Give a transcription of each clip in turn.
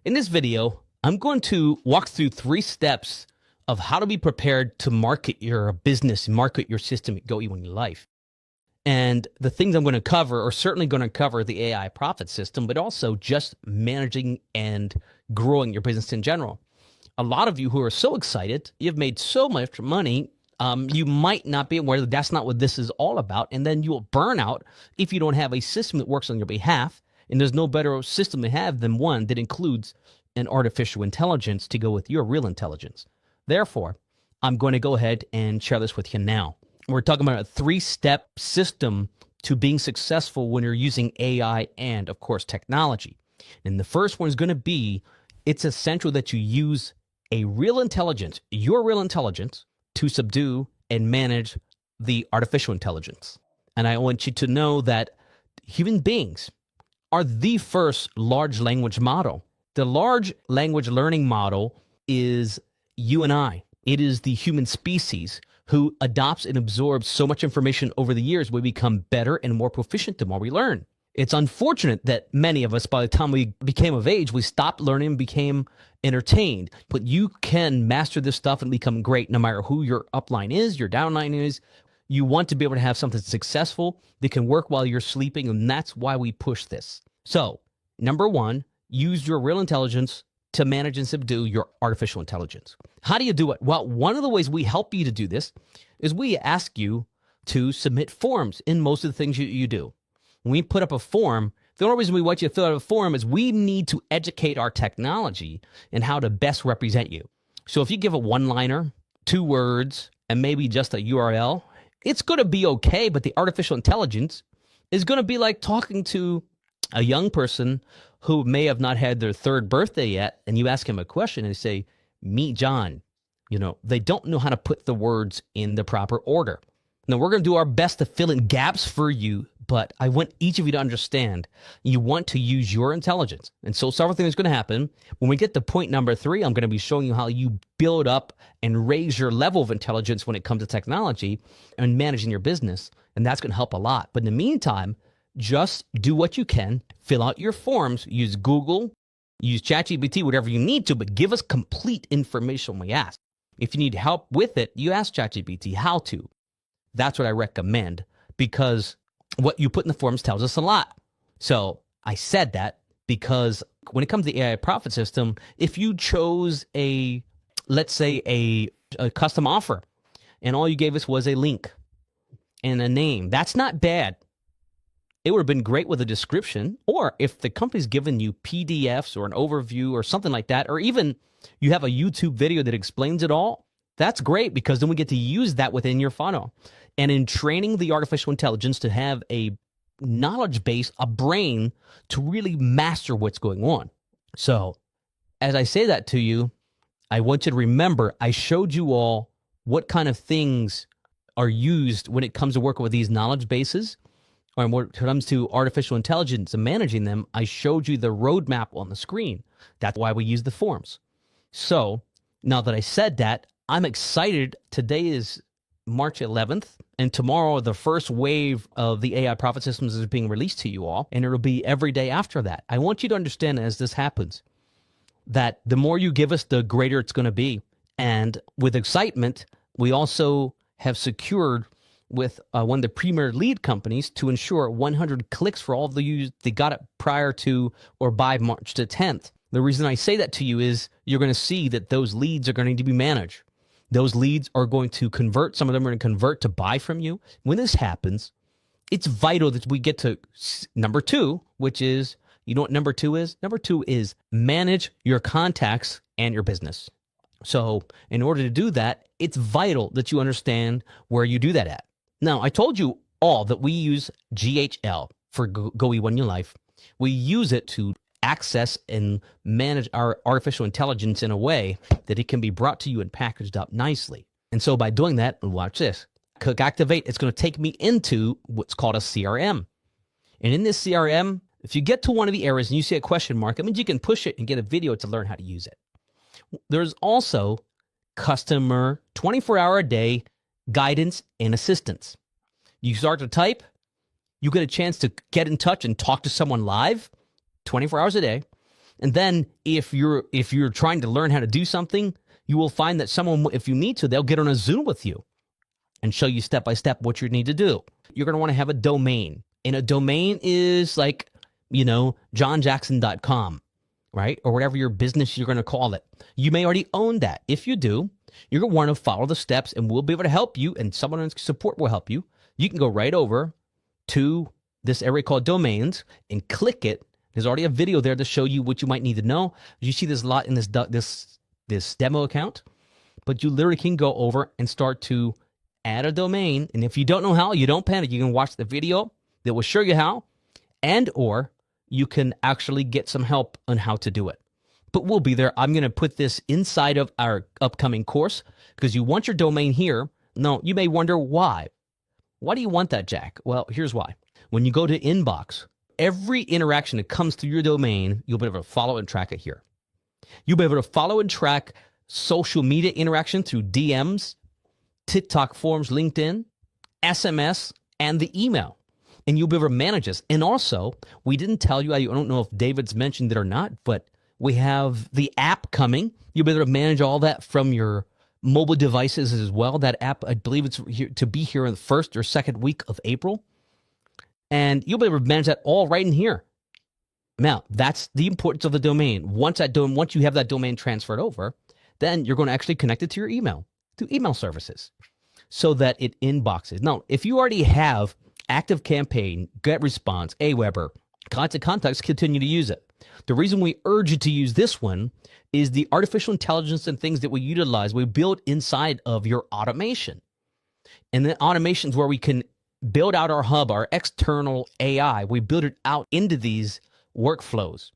In this video, I'm going to walk through 3 steps of how to be prepared to market your business, market your system at Go in your life. And the things I'm going to cover are certainly going to cover the AI profit system, but also just managing and growing your business in general. A lot of you who are so excited, you've made so much money, you might not be aware that that's not what this is all about. And then you'll burn out if you don't have a system that works on your behalf. And there's no better system to have than one that includes an artificial intelligence to go with your real intelligence. Therefore, I'm going to go ahead and share this with you now. We're talking about a 3-step system to being successful when you're using AI and, of course, technology. And the first one is going to be, it's essential that you use a real intelligence, your real intelligence, to subdue and manage the artificial intelligence. And I want you to know that human beings are the first large language model. The large language learning model is you and I. It is the human species who adopts and absorbs so much information over the years. We become better and more proficient the more we learn. It's unfortunate that many of us, by the time we became of age, we stopped learning and became entertained. But you can master this stuff and become great no matter who your upline is, your downline is. You want to be able to have something successful that can work while you're sleeping, and that's why we push this. So, number 1, use your real intelligence to manage and subdue your artificial intelligence. How do you do it? Well, one of the ways we help you to do this is we ask you to submit forms in most of the things you do. When we put up a form, the only reason we want you to fill out a form is we need to educate our technology and how to best represent you. So if you give a one-liner, 2 words, and maybe just a URL, it's going to be okay, but the artificial intelligence is going to be like talking to a young person who may have not had their 3rd birthday yet, and you ask him a question and they say, "Meet John." You know, they don't know how to put the words in the proper order. Now, we're going to do our best to fill in gaps for you, but I want each of you to understand you want to use your intelligence. And so several things are going to happen. When we get to point number 3, I'm going to be showing you how you build up and raise your level of intelligence when it comes to technology and managing your business. And that's going to help a lot. But in the meantime, just do what you can, fill out your forms, use Google, use ChatGPT, whatever you need to, but give us complete information when we ask. If you need help with it, you ask ChatGPT how to. That's what I recommend, because what you put in the forms tells us a lot. So I said that because when it comes to the AI profit system, if you chose let's say a custom offer, and all you gave us was a link and a name, that's not bad. It would have been great with a description, or if the company's given you PDFs or an overview or something like that, or even you have a YouTube video that explains it all, that's great, because then we get to use that within your funnel. And in training the artificial intelligence to have a knowledge base, a brain to really master what's going on. So as I say that to you, I want you to remember I showed you all what kind of things are used when it comes to working with these knowledge bases. Or when it comes to artificial intelligence and managing them, I showed you the roadmap on the screen. That's why we use the forms. So now that I said that, I'm excited. Today is March 11th, and tomorrow the first wave of the AI profit systems is being released to you all, and it'll be every day after that. I want you to understand as this happens that the more you give us, the greater it's going to be. And with excitement, we also have secured with one of the premier lead companies to ensure 100 clicks for all of the users that got it prior to or by March the 10th. The reason I say that to you is you're going to see that those leads are going to need to be managed. Those leads are going to convert. Some of them are going to convert to buy from you. When this happens, it's vital that we get to number 2, which is, you know what number 2 is? Number 2 is manage your contacts and your business. So in order to do that, it's vital that you understand where you do that at. Now, I told you all that we use GHL for Go Your Life. We use it to access and manage our artificial intelligence in a way that it can be brought to you and packaged up nicely. And so by doing that, watch this. Click activate. It's going to take me into what's called a CRM. And in this CRM, if you get to one of the areas and you see a question mark, that means you can push it and get a video to learn how to use it. There's also customer 24-hour a day guidance and assistance. You start to type, you get a chance to get in touch and talk to someone live 24 hours a day. And then if you're trying to learn how to do something, you will find that someone, if you need to, they'll get on a Zoom with you and show you step by step what you need to do. You're going to want to have a domain. And a domain is like, johnjackson.com, right? Or whatever your business you're going to call it. You may already own that. If you do, you're going to want to follow the steps, and we'll be able to help you, and someone in support will help you. You can go right over to this area called domains and click it. There's already a video there to show you what you might need to know. You see there's a lot in this demo account, but you literally can go over and start to add a domain. And if you don't know how, you don't panic. You can watch the video that will show you how, and or you can actually get some help on how to do it. But we'll be there. I'm going to put this inside of our upcoming course because you want your domain here. No, you may wonder why. Why do you want that, Jack? Well, here's why. When you go to inbox, every interaction that comes through your domain, you'll be able to follow and track it here. You'll be able to follow and track social media interaction through DMs, TikTok forums, LinkedIn, SMS, and the email. And you'll be able to manage this. And also, we didn't tell you, I don't know if David's mentioned it or not, but we have the app coming. You'll be able to manage all that from your mobile devices as well. That app, I believe it's here to be here in the first or second week of April. And you'll be able to manage that all right in here. Now, that's the importance of the domain. Once you have that domain transferred over, then you're going to actually connect it to your email, to email services, so that it inboxes. Now, if you already have Active Campaign, GetResponse, Aweber, Constant Contacts, continue to use it. The reason we urge you to use this one is the artificial intelligence and things that we utilize, we build inside of your automation. And the automation is where we can build out our hub, our external AI. We build it out into these workflows.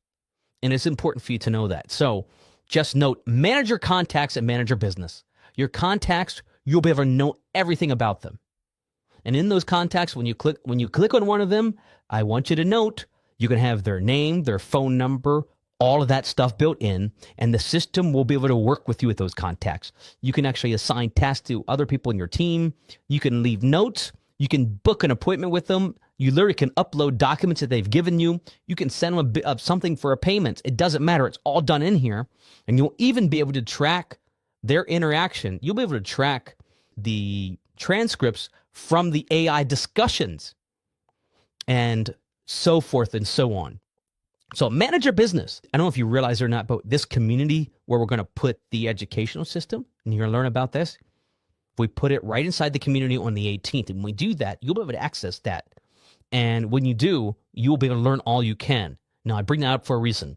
And it's important for you to know that. So just note, manage your contacts and manage your business. Your contacts, you'll be able to know everything about them. And in those contacts, when you click on one of them, I want you to note, you can have their name, their phone number, all of that stuff built in, and the system will be able to work with you with those contacts. You can actually assign tasks to other people in your team. You can leave notes. You can book an appointment with them. You literally can upload documents that they've given you. You can send them something for a payment. It doesn't matter. It's all done in here. And you'll even be able to track their interaction. You'll be able to track the transcripts from the AI discussions and so forth and so on. So manage your business. I don't know if you realize or not, but this community where we're going to put the educational system, and you're going to learn about this, we put it right inside the community on the 18th. And when we do that, you'll be able to access that. And when you do, you'll be able to learn all you can. Now, I bring that up for a reason,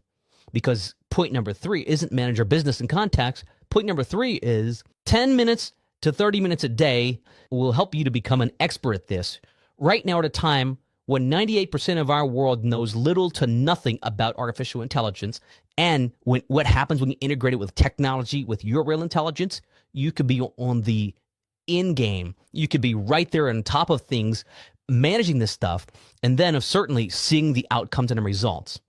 because point number 3 isn't manage your business and contacts. Point number 3 is 10 minutes to 30 minutes a day will help you to become an expert at this. Right now, at a time when 98% of our world knows little to nothing about artificial intelligence, and what happens when you integrate it with technology, with your real intelligence, you could be on the in game. You could be right there on top of things, managing this stuff, and then certainly seeing the outcomes and the results.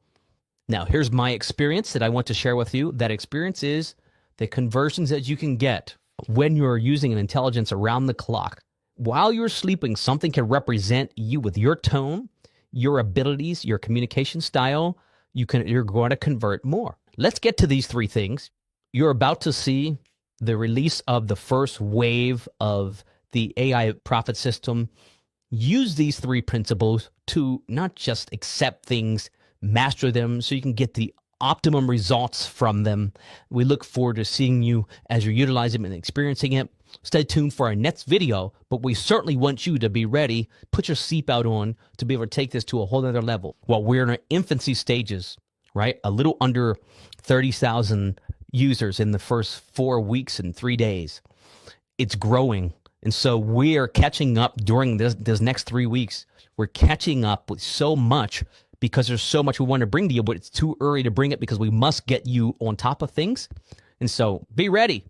Now, here's my experience that I want to share with you. That experience is the conversions that you can get when you're using an intelligence around the clock. While you're sleeping, something can represent you with your tone, your abilities, your communication style. You're going to convert more. Let's get to these 3 things. You're about to see the release of the first wave of the AI profit system. Use these 3 principles to not just accept things, master them so you can get the optimum results from them. We look forward to seeing you as you're utilizing them and experiencing it. Stay tuned for our next video, but we certainly want you to be ready. Put your seatbelt on to be able to take this to a whole other level. Well, we're in our infancy stages, right? A little under 30,000 users in the first 4 weeks and 3 days. It's growing. And so we are catching up during this next 3 weeks. We're catching up with so much because there's so much we want to bring to you, but it's too early to bring it because we must get you on top of things. And so be ready.